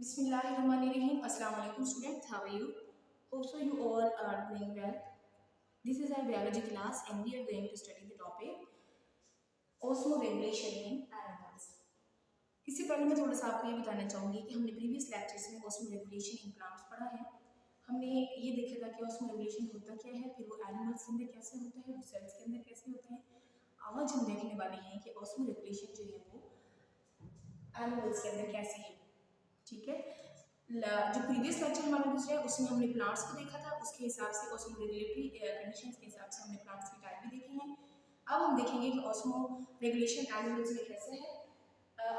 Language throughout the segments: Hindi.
Bismillahirrahmanirrahim. Assalamu alaikum students. How are you? Hope so you all are doing well. This is our biology class and we are going to study the topic osmoregulation in animals. इससे पहले मैं थोड़ा सा आपको ये बताना चाहूँगी कि हमने प्रीवियस लेक्चर्स में osmoregulation in plants पढ़ा है। हमने ये देखा था कि osmoregulation होता क्या है, फिर वो एनिमल्स के अंदर कैसे होता है, वो सेल्स के अंदर कैसे होता है। आज हम देखने वाले हैं कि osmoregulation जो है वो एनिमल्स के अंदर कैसे है। ठीक है, जो प्रीवियस लेक्चर हमारा दूसरा है उसमें हमने प्लांट्स को देखा था, उसके हिसाब से ऑस्मो रेगुलेटरी कंडीशंस के हिसाब से हमने प्लांट्स की टाइप भी देखे हैं। अब हम देखेंगे कि ऑस्मो रेगुलेशन एनिमल्स में कैसे है।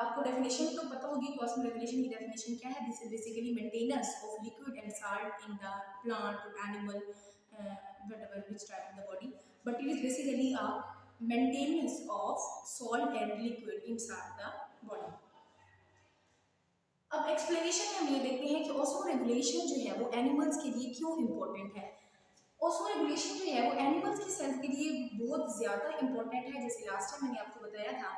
आपको डेफिनेशन तो पता होगी कि ऑस्मो रेगुलेशन की डेफिनेशन क्या है। This is basically maintenance of liquid and salt in the plant और animal whatever which type of the body, but it is basically a maintenance of salt and liquid inside the body. अब एक्सप्लेनेशन में हम ये देखते हैं कि ऑस्मो रेगुलेशन जो है वो एनिमल्स के लिए क्यों इम्पोर्टेंट है। ऑस्मो रेगुलेशन जो है वो एनिमल्स की सेल्स के लिए बहुत ज़्यादा इम्पोर्टेंट है। जैसे लास्ट टाइम मैंने आपको बताया था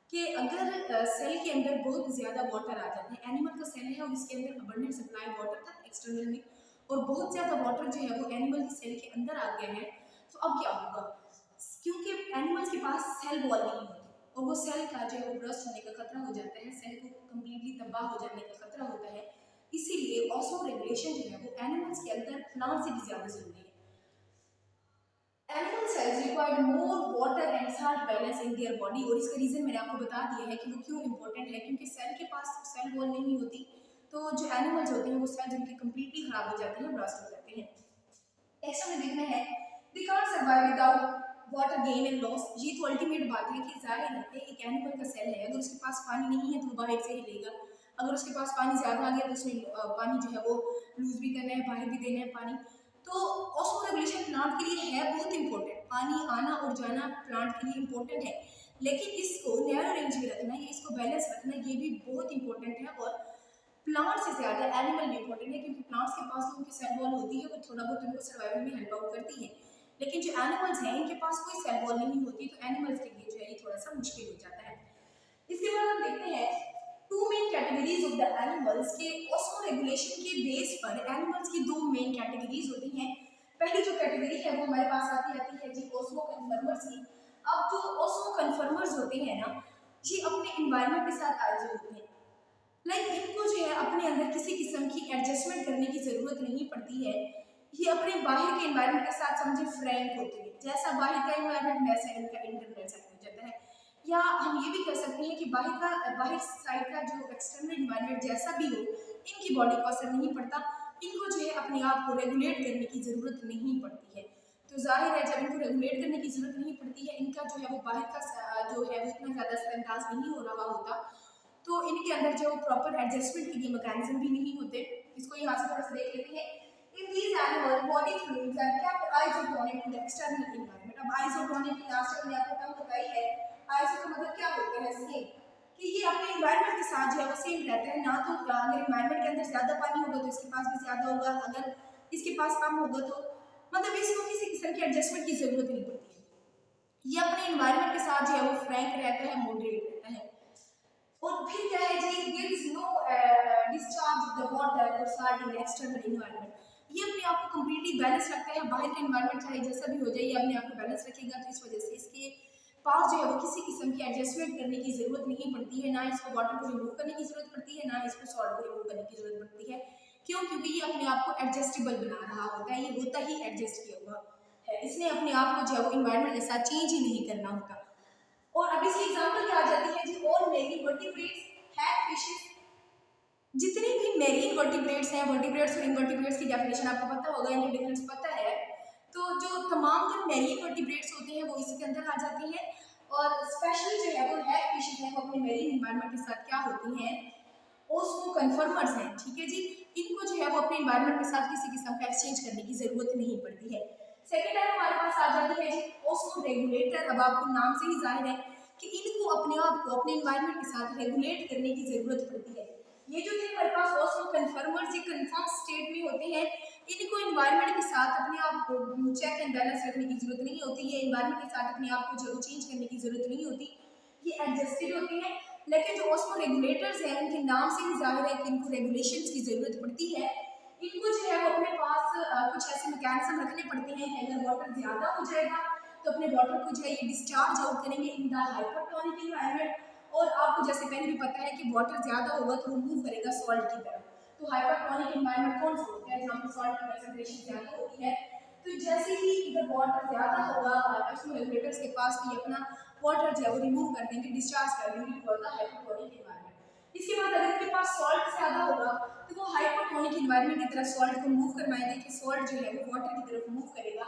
कि अगर सेल के अंदर बहुत ज़्यादा वाटर आ जाता है, एनिमल का सेल है और इसके अंदर अबंडेंट सप्लाई वाटर था एक्सटर्नल में, और बहुत ज़्यादा वाटर जो है वो एनिमल की सेल के अंदर आ गया है, तो अब क्या होगा, क्योंकि एनिमल्स के पास सेल वॉल नहीं होती और वो सेल का जो है वो ब्रस्ट होने का खतरा हो जाता है, सेल को कम्प्लीटली तबाह हो जाने का खतरा होता है। इसीलिए ऑस्मो रेगुलेशन जो है वो एनिमल्स के अंदर प्लांट से भी ज़्यादा जरूरी है। Animal cells require more water and salt balance in their body, और इसका रीज़न मैंने आपको बता दिया है कि वो क्यों इंपॉर्टेंट है, क्योंकि सेल के पास सेल वॉल नहीं होती तो जो एनिमल्स होते हैं वो सेल्स उनके कम्प्लीटली खराब हो जाते हैं, ब्लास्ट हो जाते हैं। नेक्स्ट हमें देखना है they can't survive without water gain and loss. ये तो अल्टीमेट बात है कि जाहिर है एक एनिमल का सेल है, अगर उसके पास पानी नहीं है तो वो बाहर से हिलेगा, अगर उसके पास पानी ज़्यादा आ गया तो उसने पानी जो है वो लूज भी करना है, बाहर भी देना है पानी। तो ऑस्मो रेगुलेशन प्लांट के लिए है बहुत इंपॉर्टेंट, पानी आना और जाना प्लांट के लिए इंपॉर्टेंट है, लेकिन इसको नैरो रेंज में रखना, इसको बैलेंस रखना ये भी बहुत इंपॉर्टेंट है, और प्लांट से ज़्यादा एनिमल में इंपॉर्टेंट है, क्योंकि प्लांट्स के पास तो उनकी सेल वॉल होती है, वो थोड़ा बहुत उनको सर्वाइवल में हेल्प आउट करती है, लेकिन जो एनिमल्स हैं इनके पास कोई सेल वॉल नहीं होती, तो एनिमल्स के लिए जो है ये थोड़ा सा मुश्किल हो जाता है। इसके बाद हम देखते हैं two main categories of the animals के ऑस्मो रेगुलेशन के बेस पर एनिमल्स की दो मेन कैटेगरीज होती हैं। पहली जो कैटेगरी है वो हमारे पास आती है जी ऑस्मो कन्फर्मर्स की। अब जो ऑस्मो कन्फर्मर्स होते हैं ना, ये अपने इन्वायरमेंट के साथ आए होते हैं, इनको जो है अपने अंदर किसी किस्म की एडजस्टमेंट करने की ज़रूरत नहीं पड़ती है, ये अपने बाहर के इन्वायरमेंट के साथ समझे फ्रैंक होते हैं, जैसा बाहर का इन्वायरमेंट वैसा इनका इंटरनल साइड हो जाता है। या हम ये भी कह सकते हैं कि बाहर साइड का जो एक्सटर्नल इन्वायरमेंट जैसा भी हो, इनकी बॉडी को असर नहीं पड़ता, इनको जो है अपने आप को रेगुलेट करने की ज़रूरत नहीं पड़ती है। तो जाहिर है जब इनको रेगुलेट करने की ज़रूरत नहीं पड़ती है, इनका जो है वो बाहर का जो है वो इतना ज़्यादा असरअंदाज नहीं हो रहा होता, तो इनके अंदर जो प्रॉपर एडजस्टमेंट के लिए मैकेनिज्म भी नहीं होते। इसको यहाँ से थोड़ा सा देख लेते हैं। In these animal body fluids are kept isotonic to the external environment. अब आइसोटोनिक की लास्ट टाइम मैंने आपको टर्म बताई है, आइसो का मतलब क्या होता है, सेम, कि ये अपने एनवायरनमेंट के साथ जो है वो सेम रहता है, ना तो अगर एनवायरनमेंट के अंदर ज़्यादा पानी होगा तो इसके पास भी ज़्यादा होगा, अगर इसके पास कम होगा तो मतलब इसको किसी किस्म की एडजस्टमेंट की ज़रूरत नहीं पड़ती है, ये अपने एनवायरनमेंट के साथ जो है वो फ्रैंक रहता है, मॉडरेट रहता है। और फिर क्या है जी, there is no discharge the water और सॉल्ट इन एक्सटर्नल एनवायरनमेंट, ये अपने आप को कंप्लीटली बैलेंस रखता है, बाहर का एनवायरनमेंट चाहे जैसा भी हो जाए ये अपने आप को बैलेंस रखेगा, तो इस वजह से इसके पास जो है वो किसी किस्म की एडजस्टमेंट करने की ज़रूरत नहीं पड़ती है, ना इसको वाटर को रिमूव करने की ज़रूरत पड़ती है, ना इसको सॉल्ट को रिमूव करने की ज़रूरत पड़ती है। क्यों? क्योंकि ये अपने आप को एडजस्टेबल बना रहा होता है, ये होता ही एडजस्ट किया हुआ है, इसने अपने आप को जो है वो इन्वायरमेंट के साथ चेंज ही नहीं करना होता। और अब इसकी एग्जांपल क्या आ जाती है जी, all marine vertebrates have fishes. जितने भी मेरीन वर्टिब्रेट्स हैं, वर्टिब्रेट्स और इनवर्टिब्रेट्स की डेफिनेशन आपको पता होगा, इनके डिफरेंस पता है, तो जो तमाम जो मेरीन वर्टिब्रेट्स होते हैं वो इसी के अंदर आ जाते हैं, और स्पेशली जो है वो हैव फिशेस हैं, वो अपने मेरीन एनवायरनमेंट के साथ क्या होती हैं, ओस्मो कन्फर्मर्स हैं। ठीक है जी, इनको जो है वो अपने एनवायरनमेंट के साथ किसी किस्म का एक्सचेंज करने की जरूरत नहीं पड़ती है। सेकेंड टाइम हमारे पास आ जाती है जी ओस्मो रेगुलेटर। अब आपको नाम से ही जाहिर है कि इनको अपने आप को अपने एनवायरनमेंट के साथ रेगुलेट करने की जरूरत पड़ती है। ये जो थे हमारे पास ओस्मो कन्फर्मर्स, ये कन्फर्म स्टेट में होते हैं, इनको एनवायरनमेंट के साथ अपने आप को चेक एंड बैलेंस रखने की जरूरत नहीं होती है, एनवायरनमेंट के साथ अपने आप को जो चेंज करने की जरूरत नहीं होती, ये एडजस्टेड होती है। लेकिन जो ओस्मो रेगुलेटर्स हैं उनके नाम से ही जाहिर है कि इनको रेगुलेशंस की ज़रूरत पड़ती है। इनको जो है वो अपने पास कुछ ऐसे मैकेनिज्म रखने पड़ते हैं कि अगर वाटर ज़्यादा हो जाएगा तो अपने वाटर को जो है ये डिस्चार्ज आउट करेंगे इन द हाइपरटोनिक एनवायरनमेंट। और आपको जैसे पहले भी पता है कि वाटर ज़्यादा होगा तो वो मूव करेगा सॉल्ट की तरफ। तो हाइपरटोनिक एनवायरनमेंट कौन सा होता है जहाँ पर सॉल्ट की कंसंट्रेशन ज़्यादा होती है। तो जैसे ही इधर वाटर ज़्यादा होगा रेगुलेटर्स के पास भी अपना वाटर जो है वो रिमूव कर देंगे, डिस्चार्ज कर देंगे टू द हाइपरटोनिक एनवायरनमेंट। इसके बाद अगर इनके पास सॉल्ट ज़्यादा होगा तो वो हाइपरटोनिक एनवायरनमेंट की तरफ सॉल्ट को मूव करवाएंगे कि सॉल्ट जो है वो वाटर की तरफ मूव करेगा।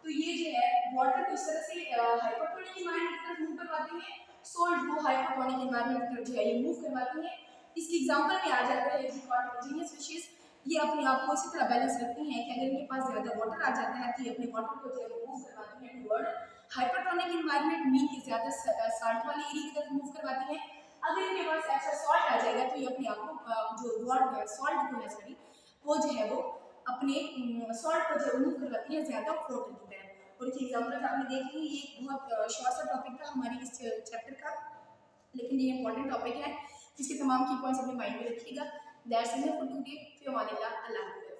तो ये जो है वाटर को इस तरह से हाइपरटोनिक एनवायरनमेंट की तरफ मूव करवाते हैं, सॉल्ट को हाइपरटोनिक एनवायरनमेंट की तरफ जो है ये मूव करवाते हैं। इसकी एग्जांपल में आ जाता है कार्टिलेजिनियस फिशेस। ये अपने आप को इसी तरह बैलेंस रखती हैं कि अगर इनके पास ज़्यादा वाटर आ जाता है तो ये अपने वाटर को जो है वो मूव करवाती हैं टुवर्ड हाइपरटोनिक एनवायरनमेंट, मीन के ज़्यादा साल्ट वाले एरिया की तरफ मूव करवाती हैं। अगर इनके पास एक्स्ट्रा सॉल्ट आ जाएगा तो ये अपने आप को जो वाटर सॉल्ट को है सॉरी वो जो है वो अपने सॉल्ट को जो मूव करवाती है ज़्यादा वाटर की तरफ। और इसकी एग्जाम्पल आपने देख ली, ये एक बहुत शॉर्ट सा टॉपिक था हमारे इस चैप्टर का, लेकिन ये इंपॉर्टेंट टॉपिक है, इसके तमाम की पॉइंट्स अपने माइंड में रखिएगा। That's enough for today. फिर अल्लाह हाफ़िज़।